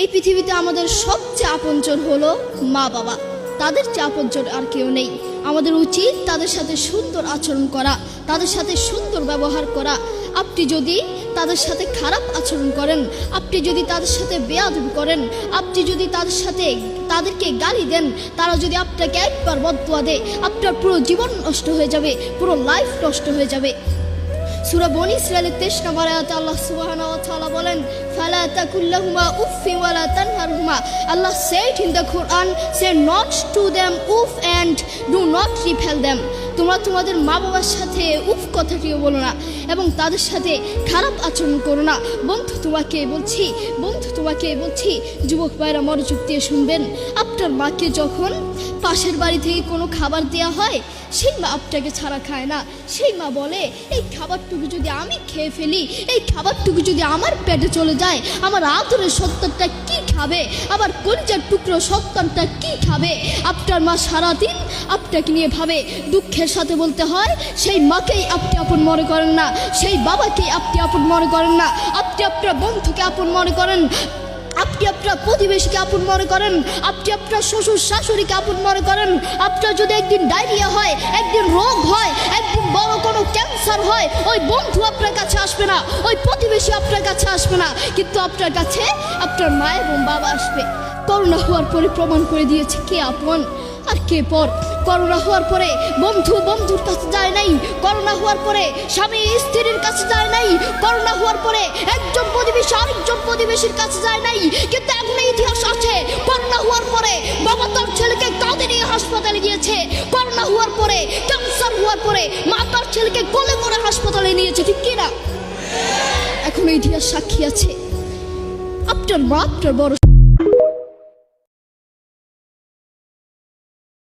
এই পৃথিবীতে আমাদের সবচেয়ে আপনজন হলো মা বাবা। তাদের চেয়ে আপনজন আর কেউ নেই। আমাদের উচিত তাদের সাথে সুন্দর আচরণ করা, তাদের সাথে সুন্দর ব্যবহার করা। আপনি যদি তাদের সাথে খারাপ আচরণ করেন, আপনি যদি তাদের সাথে বেয়াদবি করেন, আপনি যদি তাদেরকে গালি দেন, তারা যদি আপনাকে একবার বদদুয়া দেয়, আপনার পুরো জীবন নষ্ট হয়ে যাবে, পুরো লাইফ নষ্ট হয়ে যাবে। সূরা বনী ইসরাঈলের 23 নম্বর আয়াতে আল্লাহ সুবহানাহু ওয়া তাআলা বলেন, ফালা তাকুল্লাহুমা উফফি ওয়া লা তানহারহুমা। Allah said in the Quran, say not to them uff and do not repel them. তোমরা তোমাদের মা বাবার সাথে উফ কথাটিও বলো না এবং তাদের সাথে খারাপ আচরণ করো না। বন্ধু তোমাকে বলছি যুবক ভাইরা মনোযোগ দিয়ে শুনবেন। আপনার মাকে যখন পাশের বাড়ি থেকে কোনো খাবার দেওয়া হয়, সেই মা আপনাকে ছাড়া খায় না। সেই মা বলে, এই খাবারটুকু যদি আমি খেয়ে ফেলি, এই খাবারটুকু যদি আমার পেটে চলে যায়, আমার আদরের সন্তানটা কি খাবে, আমার কলিজার টুকরো সন্তানটা কি খাবে? আপনার মা সারাদিন আপনাকে নিয়ে ভাবে। দুঃখের সাথে বলতে হয়, সেই মাকেই আপনি আপন মনে করেন না, সেই বাবাকেই আপনি আপন মনে করেন না। আপনি আপনার বন্ধুকে আপন মনে করেন, আপনি আপনার প্রতিবেশীকে আপন মনে করেন, আপনি আপনার শ্বশুর শাশুড়িকে আপন মনে করেন। আপনার যদি একদিন ডায়রিয়া হয়, একদিন রোগ হয়, একদিন বড় কোনো ক্যান্সার হয়, ওই বন্ধু আপনার কাছে আসবে না, ওই প্রতিবেশী আপনার কাছে আসবে না, কিন্তু আপনার কাছে আপনার মা এবং বাবা আসবে। করোনা হওয়ার পরে প্রমাণ করে দিয়েছে কে আপন আর কে পর। করোনা হওয়ার পরে বন্ধু বন্ধুর কাছে যায় নাই, করোনা হওয়ার পরে স্বামী স্ত্রীর কাছে যায় নাই, করোনা হওয়ার পরে একজন প্রতিবেশী আরেকজন প্রতিবেশীর কাছে যায় নাই। কিন্তু এখন ইতিহাস আছে, করোনা হওয়ার পরে বাবা তার ছেলেকে কাঁধে নিয়ে হাসপাতালে গিয়েছে, করোনা হওয়ার পরে ক্যান্সার হওয়ার পরে মা তার ছেলেকে কোলে করে হাসপাতালে নিয়েছে, ঠিক কিনা? এখন ইতিহাস সাক্ষী আছে। আপনার মা আপনার বড়